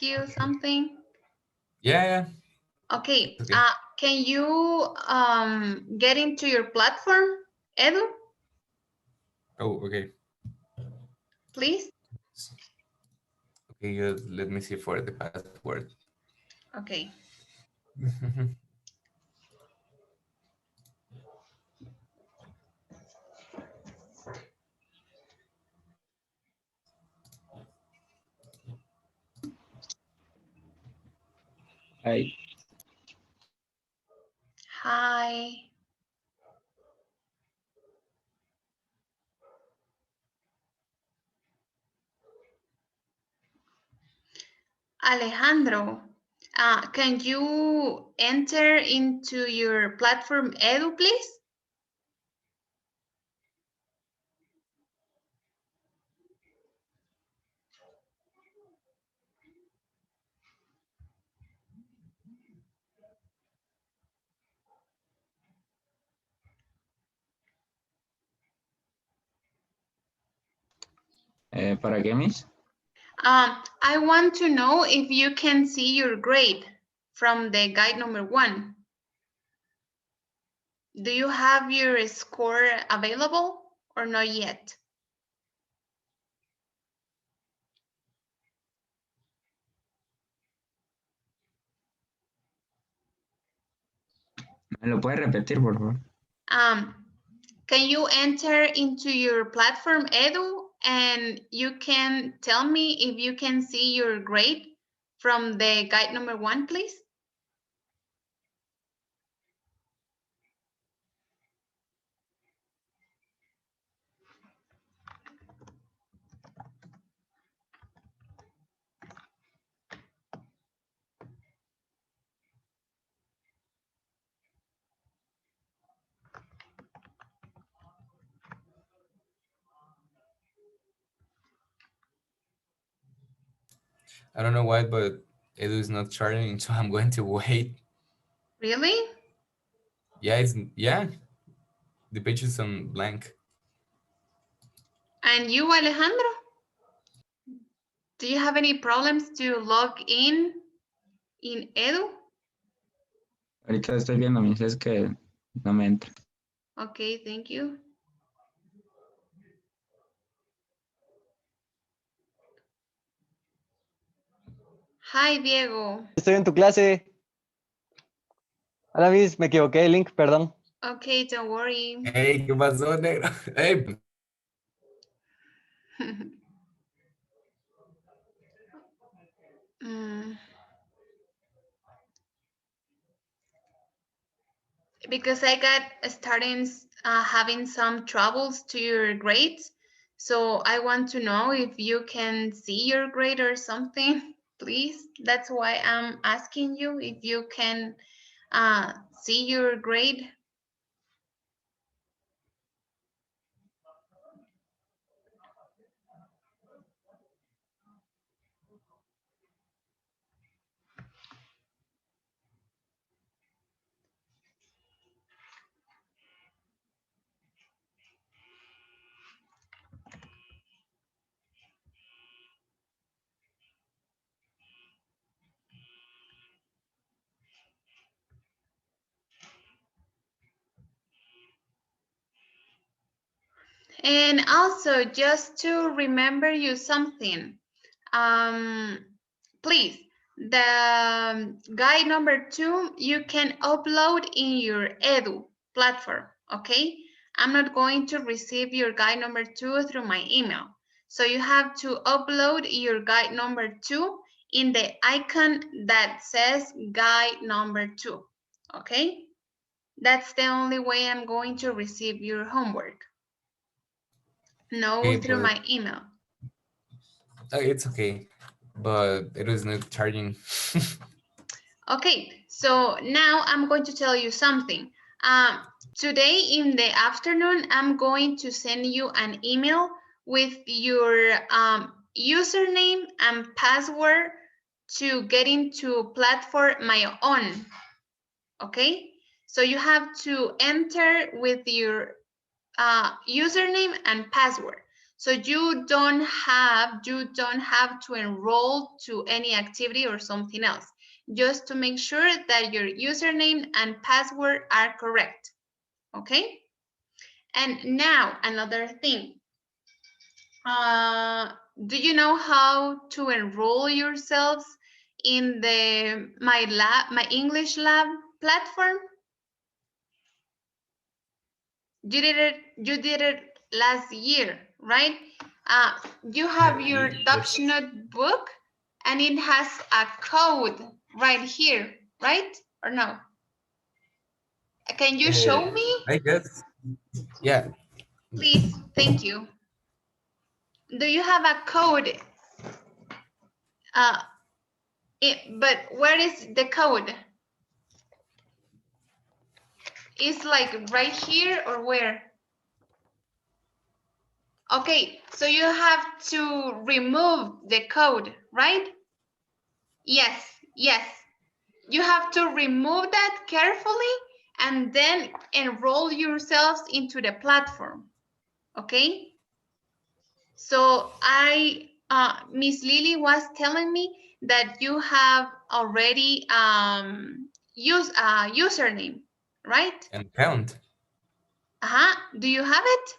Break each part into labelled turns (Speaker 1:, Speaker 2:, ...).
Speaker 1: you something?
Speaker 2: Yeah.
Speaker 1: Okay.
Speaker 2: Okay.
Speaker 1: Can you get into your platform, Edu?
Speaker 2: Oh, okay.
Speaker 1: Please.
Speaker 2: Okay, just let me see for the password.
Speaker 1: Okay.
Speaker 3: Hi.
Speaker 1: Hi. Alejandro, can you enter into your platform, Edu, please?
Speaker 3: ¿Para qué, Miss?
Speaker 1: I want to know if you can see your grade from the guide number 1. Do you have your score available or not yet?
Speaker 3: ¿Me lo puede repetir, por favor?
Speaker 1: Can you enter into your platform, Edu, and you can tell me if you can see your grade from the guide number 1, please?
Speaker 2: I don't know why, but Edu is not charging, so I'm going to wait.
Speaker 1: Really?
Speaker 2: Yeah. The page is on blank.
Speaker 1: And you, Alejandro? Do you have any problems to log in Edu?
Speaker 3: Ahorita estoy viendo, Miss, es que no me entra.
Speaker 1: Okay, thank you. Hi, Diego.
Speaker 4: Estoy en tu clase. Hola, Miss, me equivoqué de link, perdón.
Speaker 1: Okay, don't worry.
Speaker 2: Hey, ¿qué pasó, negro? Hey. Because I got starting having some troubles to your grades. So I want to know if you can see your grade or something, please. That's why I'm asking you if you can see your grade. And also, just to remember you something, please, the guide number 2, you can upload in your Edu platform, okay? I'm not going to receive your guide number 2 through my email. So you have to upload your guide number 2 in the icon that says guide number 2, okay? That's the only way I'm going to receive your homework. No, Okay,
Speaker 1: through
Speaker 2: but
Speaker 1: my email.
Speaker 2: it's okay, but it is not charging.
Speaker 1: Okay, so now I'm going to tell you something. Today in the afternoon, I'm going to send you an email with your username and password to get into platform my own. Okay, so you have to enter with your username and password. So you don't have to enroll to any activity or something else, just to make sure that your username and password are correct. Okay? And now another thing. Do you know how to enroll yourselves in the my English lab platform? You did it last year, right? You have your Dutch notebook and it has a code right here, right? Or no? Can you show me?
Speaker 5: I guess. Yeah.
Speaker 1: Please, thank you. Do you have a code? But where is the code? It's like right here or where? Okay, so you have to remove the code, right? Yes, yes. You have to remove that carefully and then enroll yourselves into the platform, okay? So Miss Lily was telling me that you have already used a username, right?
Speaker 5: And count.
Speaker 1: Do you have it?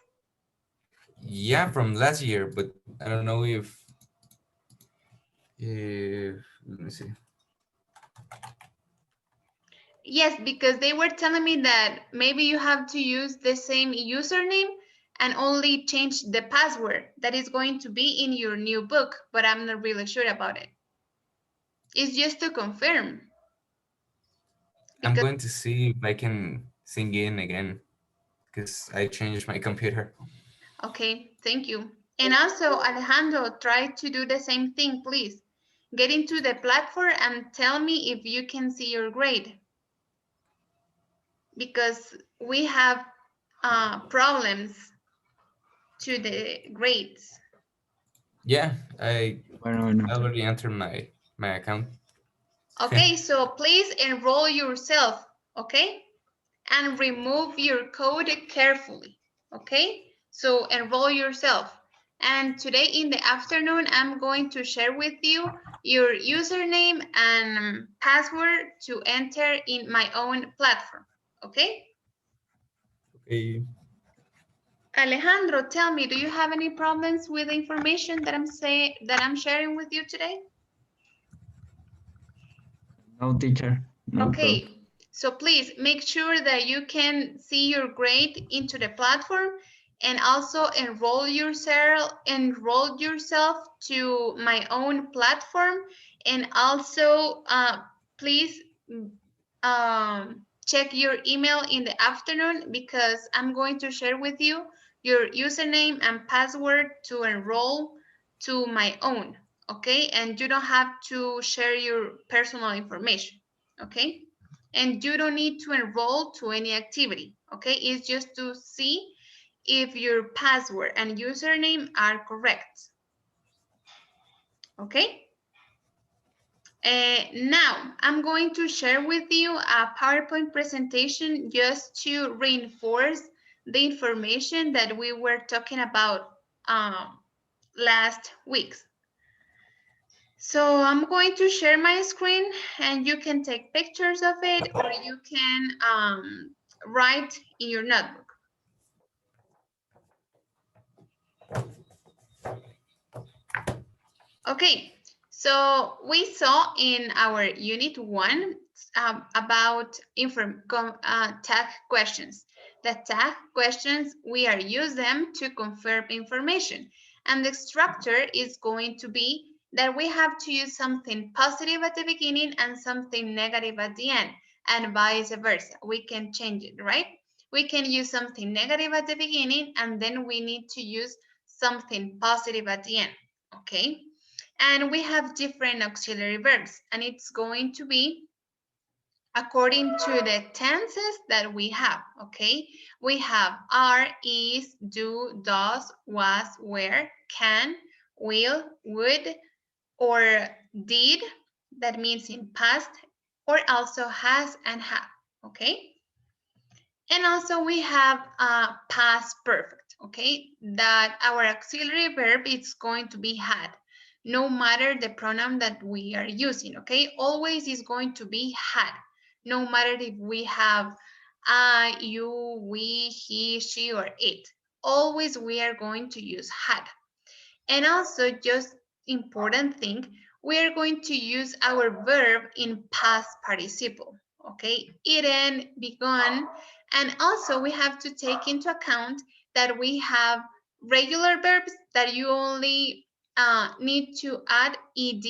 Speaker 5: Yeah, from last year, but I don't know if let me see.
Speaker 1: Yes, because they were telling me that maybe you have to use the same username and only change the password that is going to be in your new book, but I'm not really sure about it. It's just to confirm.
Speaker 5: I'm going to see if I can sing in again because I changed my computer.
Speaker 1: Okay, thank you. And also, Alejandro, try to do the same thing, please. Get into the platform and tell me if you can see your grade. Because we have problems to the grades.
Speaker 5: Yeah, I
Speaker 3: Bueno, bueno.
Speaker 5: already entered my account.
Speaker 1: Okay, so please enroll yourself, okay? And remove your code carefully, okay? So enroll yourself. And today in the afternoon, I'm going to share with you your username and password to enter in my own platform, okay?
Speaker 5: Okay.
Speaker 1: Alejandro, tell me, do you have any problems with the information that I'm sharing with you today?
Speaker 3: No, teacher. No problem.
Speaker 1: Okay, so please make sure that you can see your grade into the platform and also enroll yourself to my own platform, and also please check your email in the afternoon because I'm going to share with you your username and password to enroll to my own, okay? And you don't have to share your personal information, okay? And you don't need to enroll to any activity, okay? It's just to see if your password and username are correct, okay? Now, I'm going to share with you a PowerPoint presentation just to reinforce the information that we were talking about last week. So I'm going to share my screen and you can take pictures of it or you can write in your notebook. Okay, so we saw in our unit 1 about tag questions. The tag questions, we are use them to confirm information. And the structure is going to be that we have to use something positive at the beginning and something negative at the end, and vice versa. We can change it, right? We can use something negative at the beginning and then we need to use something positive at the end, okay? And we have different auxiliary verbs, and it's going to be according to the tenses that we have, okay? We have are, is, do, does, was, were, can, will, would, or did, that means in past, or also has and have, okay? And also we have past perfect.
Speaker 2: okay, that our auxiliary verb is going to be had, no matter the pronoun that we are using, okay? Always is going to be had, no matter if we have I, you, we, he, she, or it. Always we are going to use had. And also, just important thing, we are going to use our verb in past participle, okay? Eaten, begun, and also we have to take into account that we have regular verbs that you only need to add ed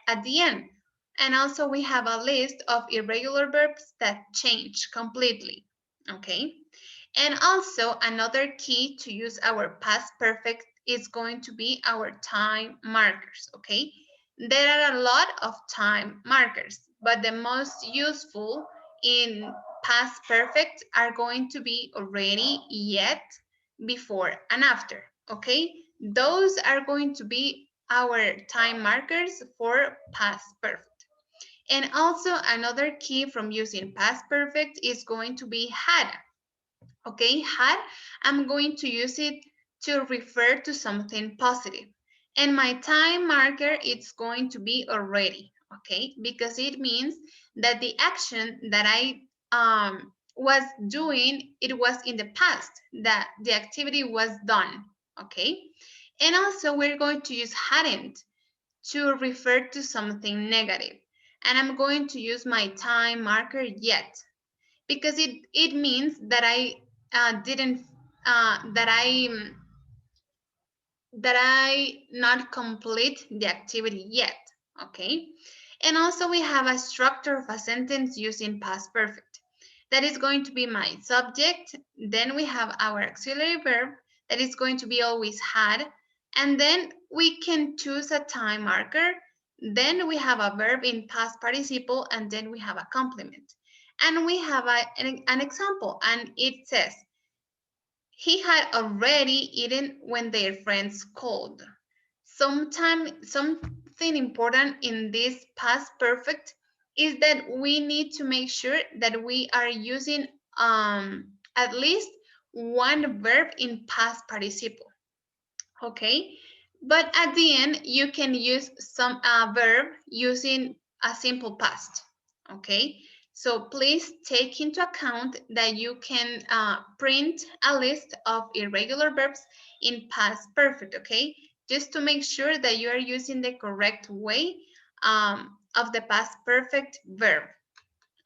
Speaker 2: at the end. And also we have a list of irregular verbs that change completely, okay? And also another key to use our past perfect is going to be our time markers, okay? There are a lot of time markers, but the most useful in past perfect are going to be already, yet, before, and after, okay? Those are going to be our time markers for past perfect. And also another key from using past perfect is going to be had. Okay, had, I'm going to use it to refer to something positive. And my time marker, it's going to be already, okay? Because it means that the action that I was doing, it was in the past, that the activity was done, okay? And also we're going to use hadn't to refer to something negative. And I'm going to use my time marker yet, because it means that I didn't that I not complete the activity yet, okay? And also we have a structure of a sentence using past perfect. That is going to be my subject. Then we have our auxiliary verb that is going to be always had. And then we can choose a time marker. Then we have a verb in past participle, and then we have a complement. And we have an example, and it says, he had already eaten when their friends called. Something important in this past perfect is that we need to make sure that we are using at least one verb in past participle, okay? But at the end, you can use some verb using a simple past, okay? So please take into account that you can print a list of irregular verbs in past perfect, okay? Just to make sure that you are using the correct way of the past perfect verb,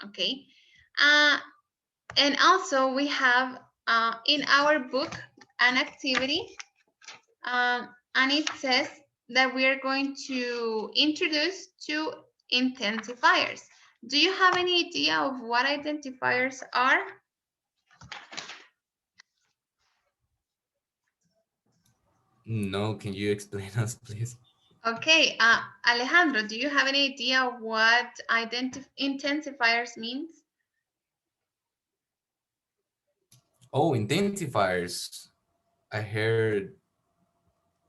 Speaker 2: okay? And also we have in our book an activity, and it says that we are going to introduce two intensifiers. Do you have any idea of what identifiers are?
Speaker 5: No, can you explain us, please?
Speaker 2: Okay, Alejandro, do you have any idea of what intensifiers means?
Speaker 5: Oh, identifiers. I heard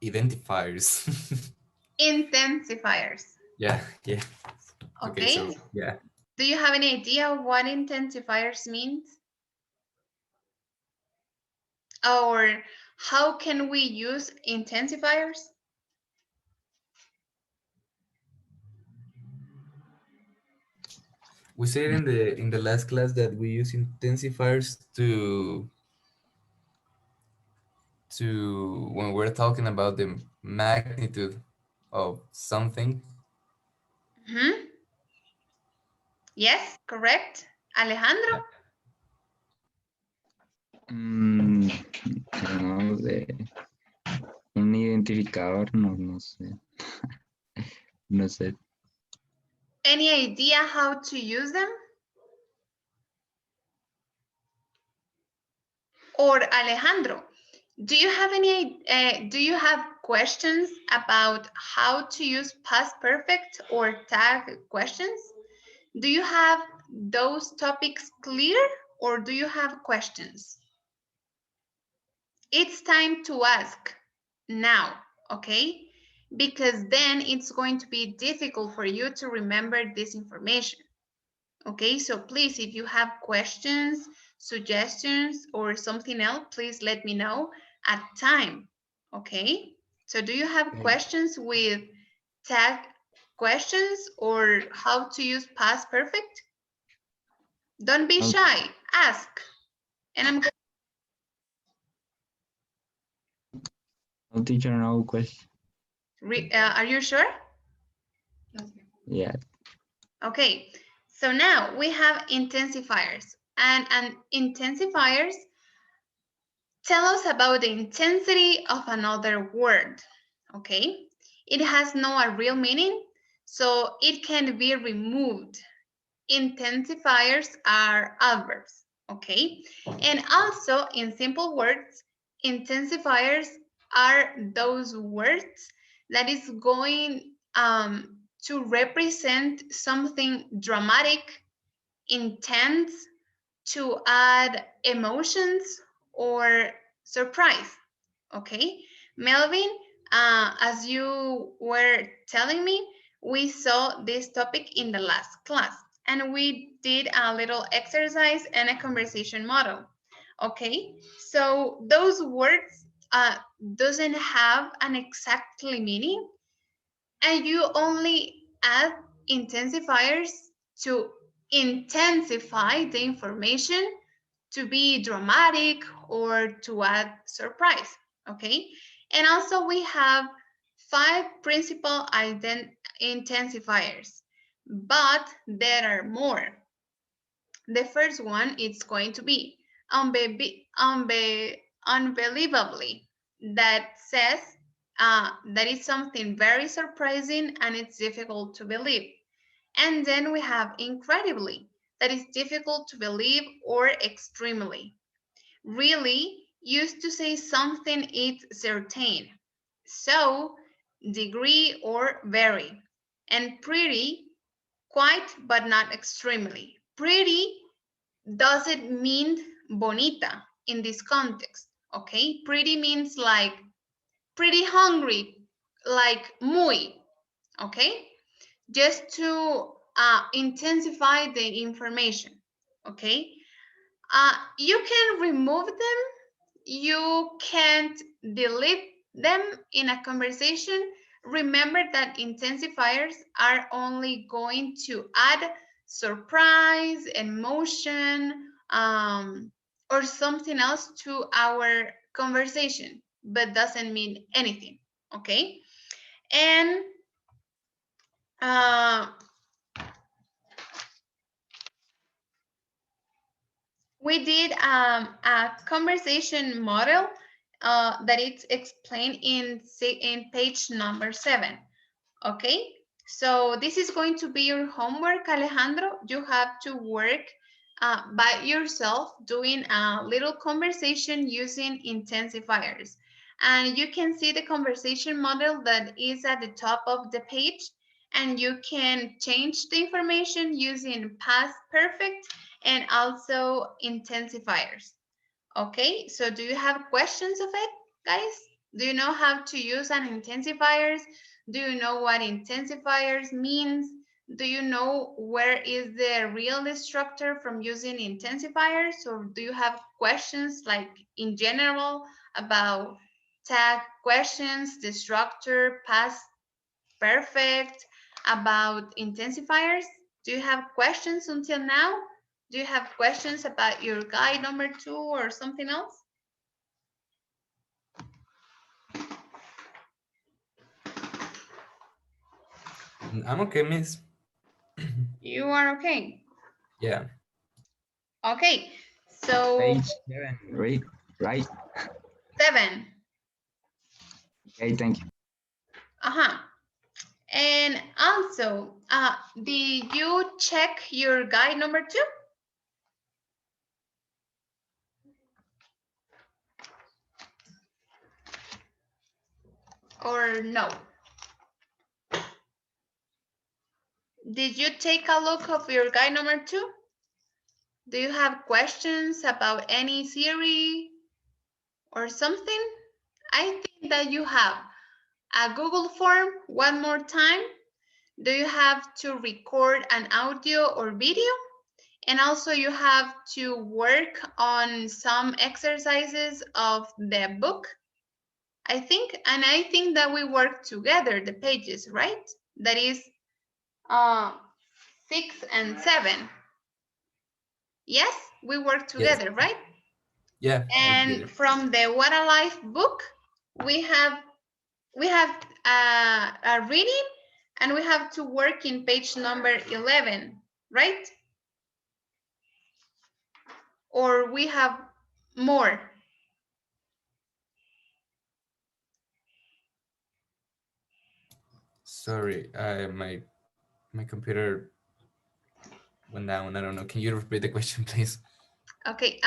Speaker 5: identifiers.
Speaker 2: Intensifiers.
Speaker 5: Yeah, yeah. Okay,
Speaker 2: Okay.
Speaker 5: so yeah.
Speaker 2: Do you have any idea of what intensifiers means? Or how can we use intensifiers?
Speaker 5: We said in the last class that we use intensifiers to when we're talking about the magnitude of something.
Speaker 2: Mm-hmm. Yes, correct. Alejandro?
Speaker 3: Mm, no, un identificador, no, no sé. No sé.
Speaker 2: Any idea how to use them? Or Alejandro, do you have do you have questions about how to use past perfect or tag questions? Do you have those topics clear, or do you have questions? It's time to ask now, okay? Because then it's going to be difficult for you to remember this information. Okay, so please, if you have questions, suggestions, or something else, please let me know.
Speaker 1: at time. Okay, so do you have questions with tag questions or how to use past perfect? Don't be shy, ask. And I'm
Speaker 3: No teacher, no question.
Speaker 1: are you sure?
Speaker 3: Yeah.
Speaker 1: Okay, so now we have intensifiers, and intensifiers tell us about the intensity of another word. Okay, it has no real meaning, so it can be removed. Intensifiers are adverbs. Okay, and also in simple words, intensifiers are those words that is going to represent something dramatic, intense, to add emotions or surprise. Okay, Melvin, as you were telling me, we saw this topic in the last class and we did a little exercise and a conversation model. Okay, so those words doesn't have an exactly meaning, and you only add intensifiers to intensify the information, to be dramatic, or to add surprise. Okay, and also we have 5 principal intensifiers, but there are more. The first one is going to be unbelievably, that says that is something very surprising and it's difficult to believe. And then we have incredibly, that is difficult to believe or extremely. Really used to say something is certain. So, degree or very. And pretty, quite but not extremely. Pretty doesn't mean bonita in this context, okay? Pretty means like pretty hungry, like muy, okay? Just to intensify the information, okay? You can remove them, you can't delete them in a conversation. Remember that intensifiers are only going to add surprise, emotion, or something else to our conversation, but doesn't mean anything, okay? And we did a conversation model that it's explained in page number 7. Okay, so this is going to be your homework, Alejandro. You have to work by yourself doing a little conversation using intensifiers. And you can see the conversation model that is at the top of the page, and you can change the information using past perfect and also intensifiers. Okay, so do you have questions of it, guys? Do you know how to use an intensifiers? Do you know what intensifiers means? Do you know where is the real structure from using intensifiers? Or do you have questions like in general about tag questions, the structure, past perfect, about intensifiers? Do you have questions until now? Do you have questions about your guide number 2 or something else?
Speaker 5: I'm okay, miss.
Speaker 1: You are okay.
Speaker 5: Yeah.
Speaker 1: Okay, so
Speaker 3: Page 7, right?
Speaker 1: 7.
Speaker 3: Okay, thank you.
Speaker 1: And also, did you check your guide number 2? Or no? Did you take a look of your guide number 2? Do you have questions about any theory or something? I think that you have a Google form one more time. Do you have to record an audio or video? And also you have to work on some exercises of the book, I think. And I think that we work together, the pages, right? That is 6 and 7. Yes, we work
Speaker 5: Yes.
Speaker 1: together, right?
Speaker 5: Yeah, I get
Speaker 1: And
Speaker 5: it.
Speaker 1: from the What a Life book, we have a reading, and we have to work in page number 11, right? Or we have more.
Speaker 5: Sorry, my computer went down. I don't know. Can you repeat the question, please?
Speaker 1: Okay.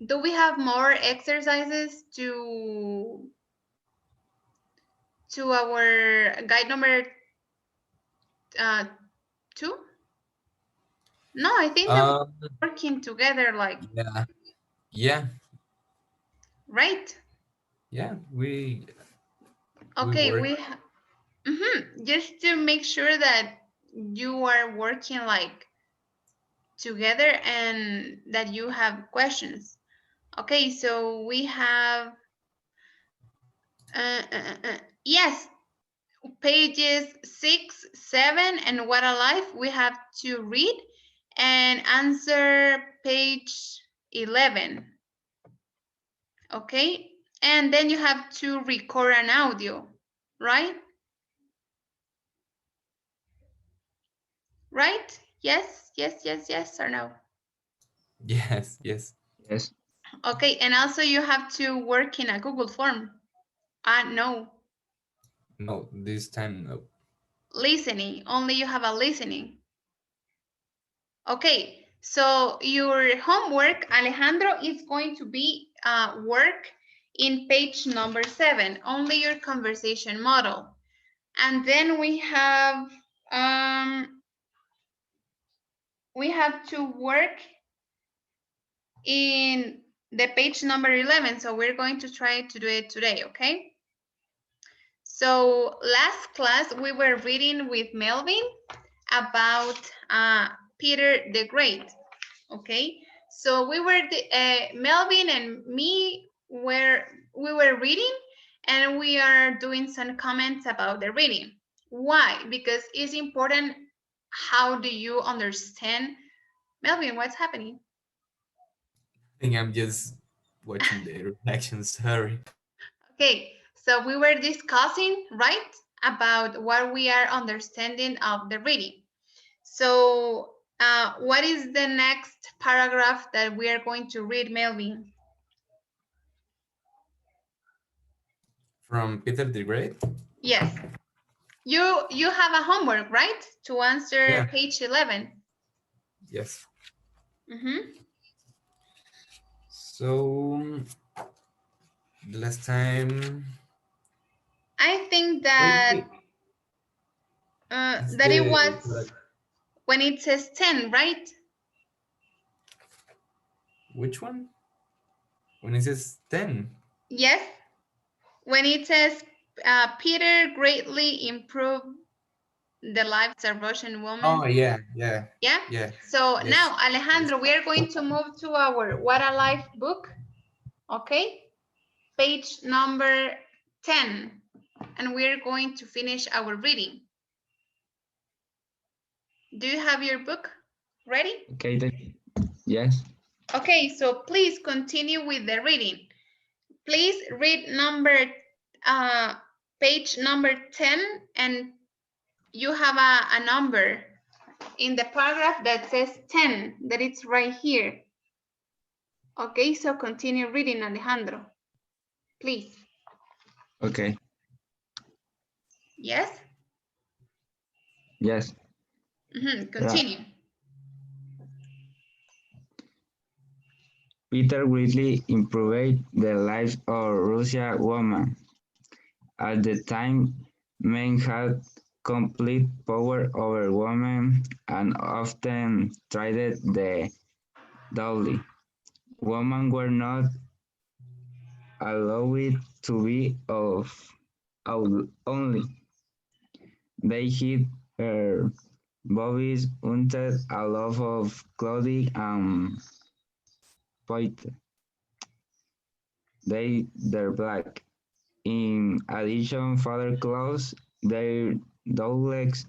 Speaker 1: Do we have more exercises to our guide number 2? No, I think that
Speaker 5: Um,
Speaker 1: we're working together, like,
Speaker 5: yeah, yeah,
Speaker 1: right?
Speaker 5: yeah. We
Speaker 1: Okay,
Speaker 5: work.
Speaker 1: just to make sure that you are working like together and that you have questions. Okay, so we have yes, pages 6, 7, and What a Life we have to read and answer page 11. Okay, and then you have to record an audio, right? Right? Yes, yes, yes, yes, or no?
Speaker 5: Yes, yes.
Speaker 3: Yes.
Speaker 1: Okay, and also you have to work in a Google form. No,
Speaker 5: No, this time no.
Speaker 1: listening. Only you have a listening. Okay, so your homework, Alejandro, is going to be work in page number 7, only your conversation model. And then we have to work in the page number 11. So we're going to try to do it today, okay? So last class, we were reading with Melvin about Peter the Great, okay? So we were, Melvin and me we were reading, and we are doing some comments about the reading. Why? Because it's important. How do you understand? Melvin, what's happening?
Speaker 5: I think I'm just watching the reactions. Sorry.
Speaker 1: Okay, so we were discussing, right, about what we are understanding of the reading. So what is the next paragraph that we are going to read, Melvin?
Speaker 5: From Peter the Great?
Speaker 1: Yes. You have a homework, right? To answer
Speaker 5: Yeah.
Speaker 1: page 11.
Speaker 5: Yes.
Speaker 1: Mm-hmm.
Speaker 5: So the last time.
Speaker 1: I think
Speaker 5: Wait,
Speaker 1: that
Speaker 5: wait. Is
Speaker 1: that it was
Speaker 5: the
Speaker 1: when it says 10, right?
Speaker 5: which one? When it says 10.
Speaker 1: Yes. When it says Peter greatly improved the lives of Russian women.
Speaker 5: Oh yeah, yeah.
Speaker 1: Yeah.
Speaker 5: Yeah.
Speaker 1: So
Speaker 5: Yes.
Speaker 1: now, Alejandro, we are going to move to our What a Life book. Okay. Page number 10. And we're going to finish our reading. Do you have your book ready?
Speaker 3: Okay. Yes.
Speaker 1: Okay, so please continue with the reading. Please read page number 10, and you have a number in the paragraph that says 10, that it's right here. Okay, so continue reading, Alejandro, please.
Speaker 3: Okay.
Speaker 1: Yes?
Speaker 3: Yes.
Speaker 1: Continue.
Speaker 3: Peter greatly improved the lives of Russian women. At the time, men had complete power over women and often treated the dowry. Women were not allowed to be of only. They hid her Bobbies wanted a lot of clothing and pointed. They're black. In addition, father clothes their doublex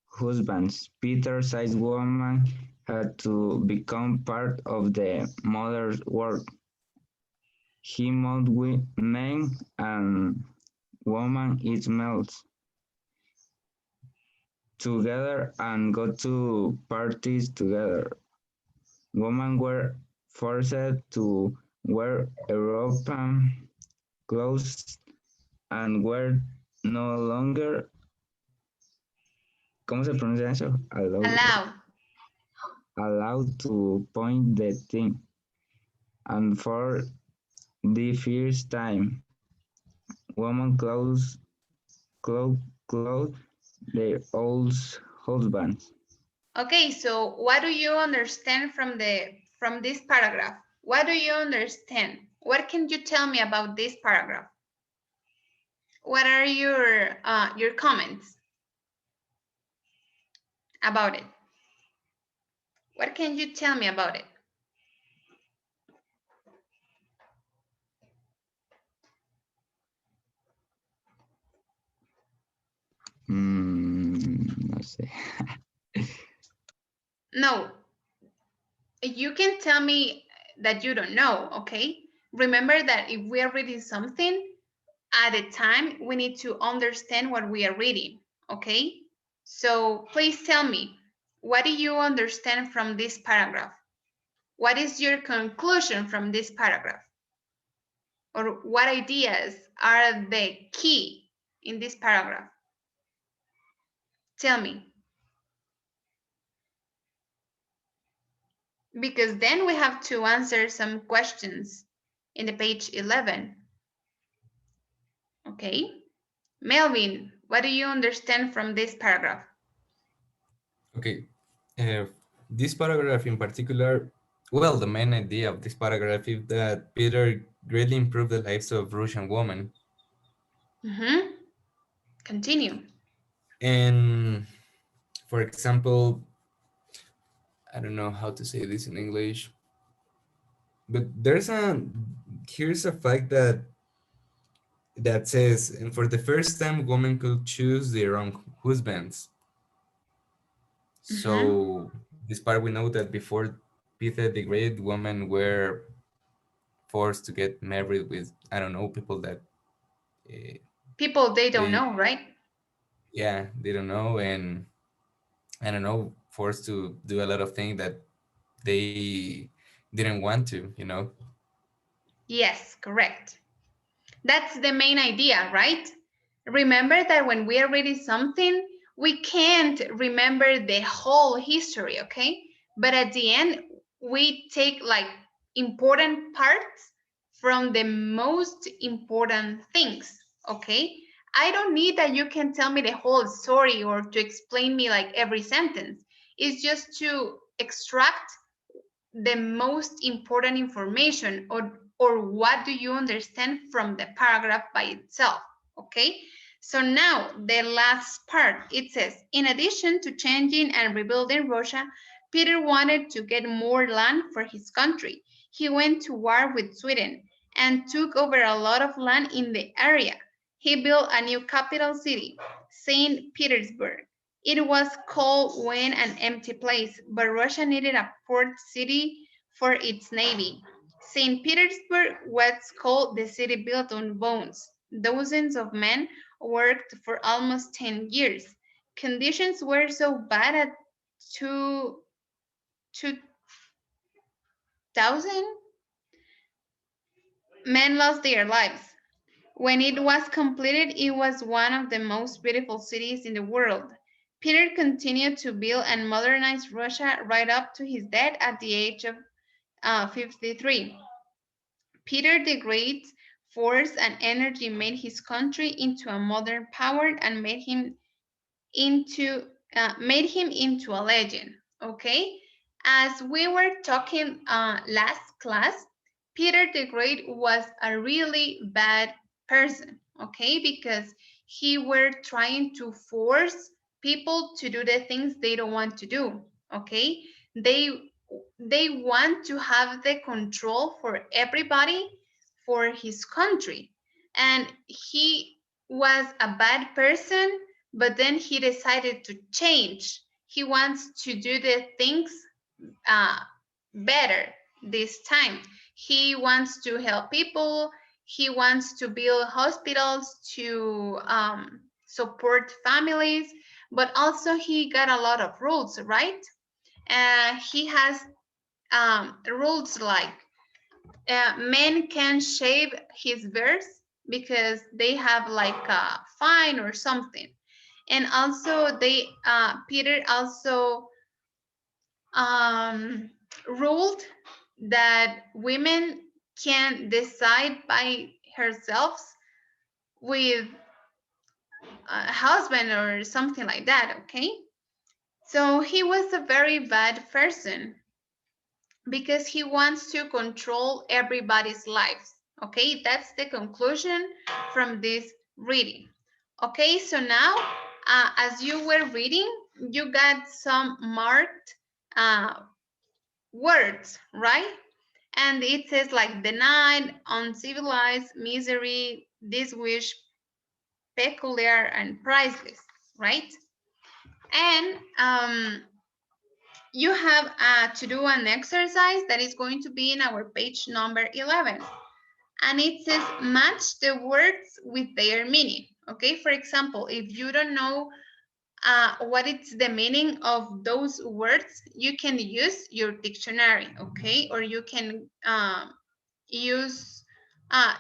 Speaker 3: husbands. Peter-sized woman had to become part of the mother's work. He mowed men and woman eat meals together and go to parties together. Women were forced to wear European clothes and were no longer, ¿cómo se pronuncia eso? Allowed to point the thing. And for the first time, women clothed their old husbands.
Speaker 1: Okay, so what do you understand from this paragraph? What do you understand? What can you tell me about this paragraph? What are your comments about it? What can you tell me about it?
Speaker 3: No sé.
Speaker 1: No, you can tell me that you don't know, okay? Remember that if we are reading something, at a time, we need to understand what we are reading, okay? So please tell me, what do you understand from this paragraph? What is your conclusion from this paragraph? Or what ideas are the key in this paragraph? Tell me. Because then we have to answer some questions in the page 11. Okay. Melvin, what do you understand from this paragraph?
Speaker 5: Okay. This paragraph in particular, well, the main idea of this paragraph is that Peter greatly improved the lives of Russian women.
Speaker 1: Continue.
Speaker 5: And for example, I don't know how to say this in English, but here's a fact that says, and for the first time, women could choose their own husbands. So this part we know that before Peter the Great, women were forced to get married with, I don't know, people that
Speaker 1: People they don't
Speaker 5: they
Speaker 1: know, right?
Speaker 5: yeah, they don't know, and I don't know, forced to do a lot of things that they didn't want to, you know.
Speaker 1: Yes, correct. That's the main idea, right? Remember that when we are reading something, we can't remember the whole history, okay? But at the end, we take like important parts from the most important things, okay? I don't need that you can tell me the whole story or to explain me like every sentence. It's just to extract the most important information, or what do you understand from the paragraph by itself, okay? So now the last part, it says, in addition to changing and rebuilding Russia, Peter wanted to get more land for his country. He went to war with Sweden and took over a lot of land in the area. He built a new capital city, St. Petersburg. It was cold, wind, and empty place, but Russia needed a port city for its navy. St. Petersburg was called the city built on bones. Dozens of men worked for almost 10 years. Conditions were so bad that 2,000 men lost their lives. When it was completed, it was one of the most beautiful cities in the world. Peter continued to build and modernize Russia right up to his death at the age of 53. Peter the Great's force and energy made his country into a modern power and into made him into a legend. Okay, as we were talking last class, Peter the Great was a really bad person. Okay, because he were trying to force
Speaker 2: people to do the things they don't want to do. Okay, they want to have the control for everybody for his country, and he was a bad person, but then he decided to change. He wants to do the things uh, better this time. He wants to help people. He wants to build hospitals to support families, but also he got a lot of rules, right? He has rules like men can shave his beards because they have like a fine or something. And also they Peter also um, ruled that women can decide by herself with a husband or something like that. Okay, so he was a very bad person because he wants to control everybody's lives. Okay, that's the conclusion from this reading. Okay, so now as you were reading, you got some marked uh, words, right? And it says like denied, uncivilized, misery, diswish, peculiar, and priceless, right? And you have to do an exercise that is going to be in our page number 11. And it says match the words with their meaning. Okay, for example, if you don't know what is the meaning of those words, you can use your dictionary, okay? Or you can use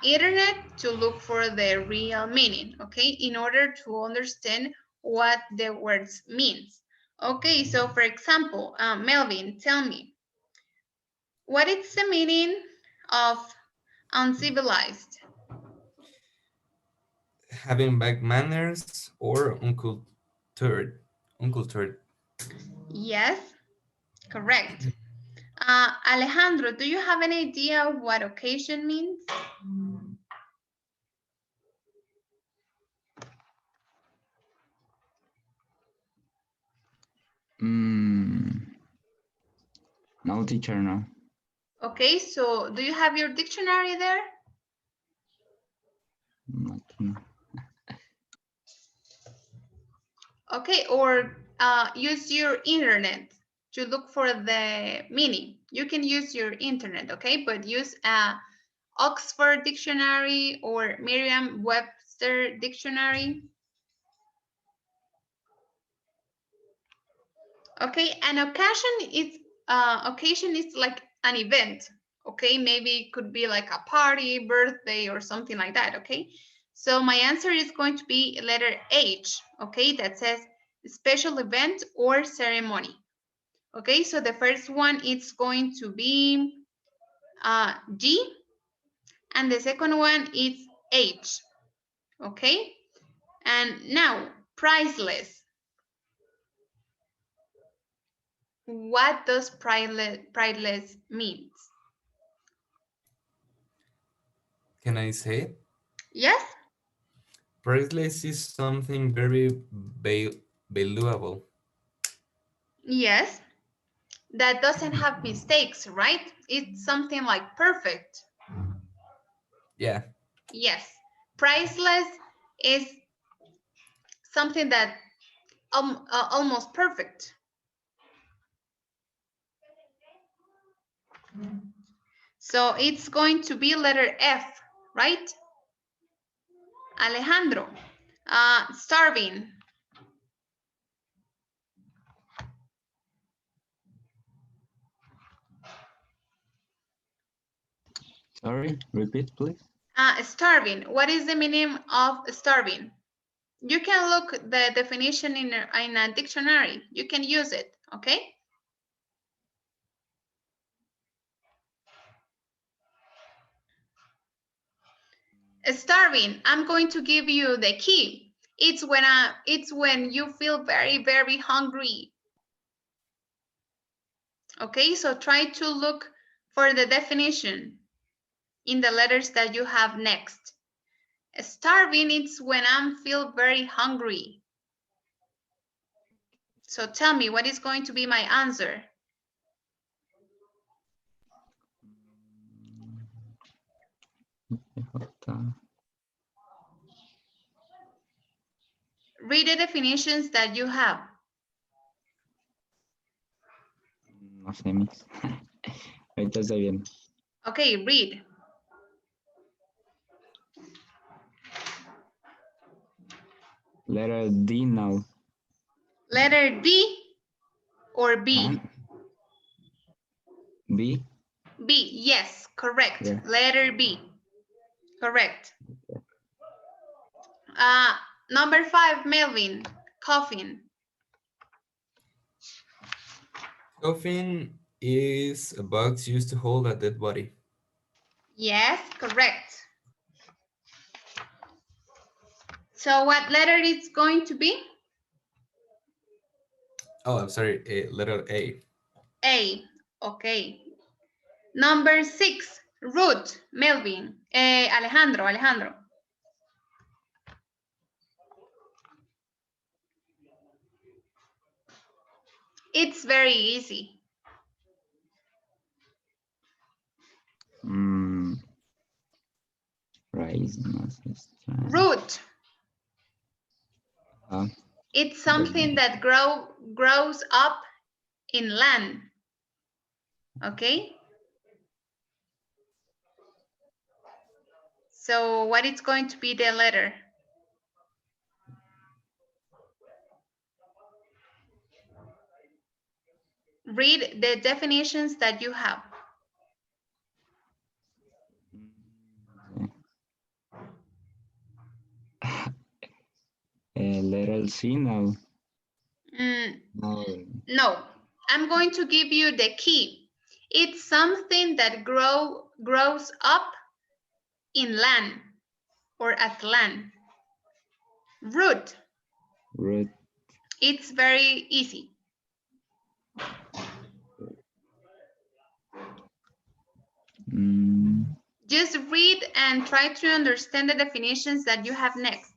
Speaker 2: internet to look for the real meaning, okay? In order to understand what the words means. Okay, so for example, Melvin, tell me, what is the meaning of uncivilized?
Speaker 5: Having bad manners or uncultured. Uncultured.
Speaker 2: Yes, correct. Alejandro, do you have any idea what occasion means?
Speaker 3: No, teacher, no.
Speaker 2: Okay, so do you have your dictionary there?
Speaker 3: Not, no.
Speaker 2: Okay, or use your internet to look for the meaning. You can use your internet, okay, but use a Oxford Dictionary or Merriam-Webster Dictionary. Okay, an occasion is like an event. Okay, maybe it could be like a party, birthday, or something like that. Okay, so my answer is going to be letter H. Okay, that says special event or ceremony. Okay, so the first one is going to be G, and the second one is H. Okay, and now priceless. What does priceless means?
Speaker 5: Can I say it?
Speaker 2: Yes.
Speaker 5: Priceless is something very valuable.
Speaker 2: Yes, that doesn't have mistakes, right? It's something like perfect.
Speaker 5: Yeah.
Speaker 2: Yes, priceless is something that almost perfect. So it's going to be letter F, right? Alejandro, starving.
Speaker 3: Sorry, repeat, please.
Speaker 2: Starving. What is the meaning of starving? You can look the definition in a dictionary. You can use it, okay? Starving. I'm going to give you the key. It's when you feel very, very hungry. Okay, so try to look for the definition in the letters that you have next. Starving, it's when I feel very hungry.
Speaker 1: So tell me, what is going to be my answer? Read the definitions that you have.
Speaker 3: No sé, Miss. Ahorita estoy bien.
Speaker 1: Okay, read.
Speaker 3: Letter D now.
Speaker 1: Letter D or B?
Speaker 3: B.
Speaker 1: B, yes, correct.
Speaker 3: Yeah.
Speaker 1: Letter B, correct. Number 5, Melvin, coffin.
Speaker 5: Coffin is a box used to hold a dead body.
Speaker 1: Yes, correct. So what letter is going to be?
Speaker 5: Oh, I'm sorry, letter A.
Speaker 1: A, okay. Number 6, root, Melvin, Alejandro. It's very easy.
Speaker 3: Rise.
Speaker 1: Root.
Speaker 3: Uh,
Speaker 1: It's something that grows up in land. Okay? So what is going to be the letter? Read the definitions that you have.
Speaker 3: letter C now.
Speaker 1: No, I'm going to give you the key. It's something that grows up in land or at land. Root.
Speaker 3: Root.
Speaker 1: It's very easy. Just read and try to understand the definitions that you have next.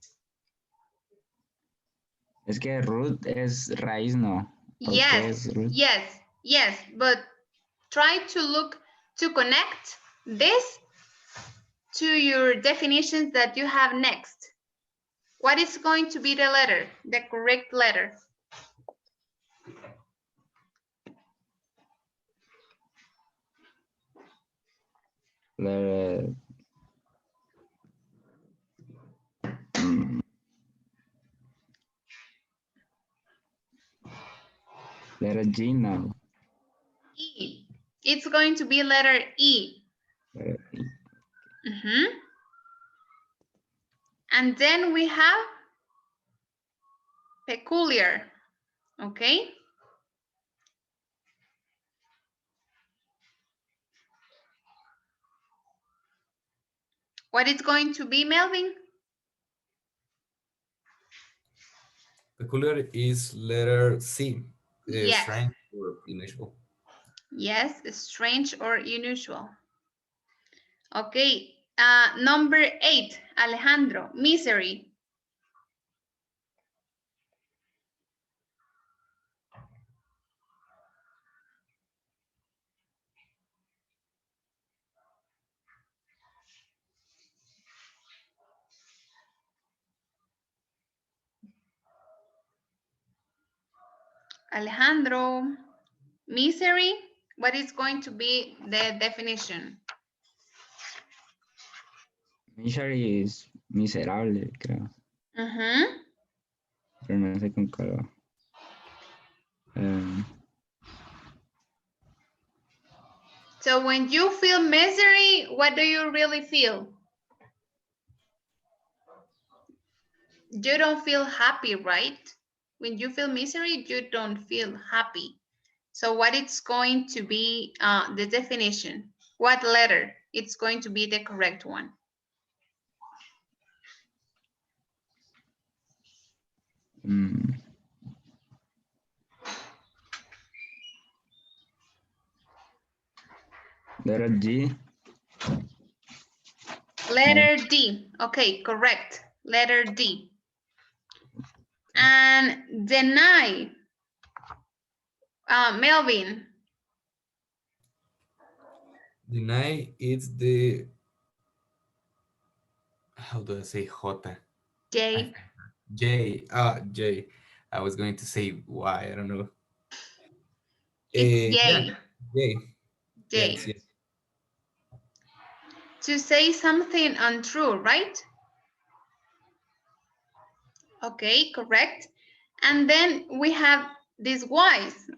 Speaker 3: Es que root es raíz, ¿no?
Speaker 1: Yes, yes, but try to connect this to your definitions that you have next. What is going to be the letter, the correct letter?
Speaker 3: Letter letter G now.
Speaker 1: E. It's going to be letter E.
Speaker 3: Letter E.
Speaker 1: And then we have peculiar, okay? What is going to be, Melvin?
Speaker 5: Peculiar is letter C.
Speaker 1: Yes.
Speaker 5: Strange or unusual.
Speaker 1: Yes, strange or unusual. Okay, number 8, Alejandro, misery. Alejandro, misery, what is going to be the definition?
Speaker 3: Misery is miserable, creo. Pero no sé con cuál va.
Speaker 1: So when you feel misery, what do you really feel? You don't feel happy, right? When you feel misery, you don't feel happy. So what it's going to be the definition? What letter? It's going to be the correct one.
Speaker 3: Letter G.
Speaker 1: Letter D. Okay, correct. Letter D. And deny. Melvin.
Speaker 5: Deny is the, how do I say J?
Speaker 1: J.
Speaker 5: J. J. I was going to say Y. I don't know.
Speaker 1: It's
Speaker 5: Yeah,
Speaker 1: J.
Speaker 5: J. Yes,
Speaker 1: J.
Speaker 5: yes.
Speaker 1: To say something untrue, right? Okay, correct. And then we have these Y's.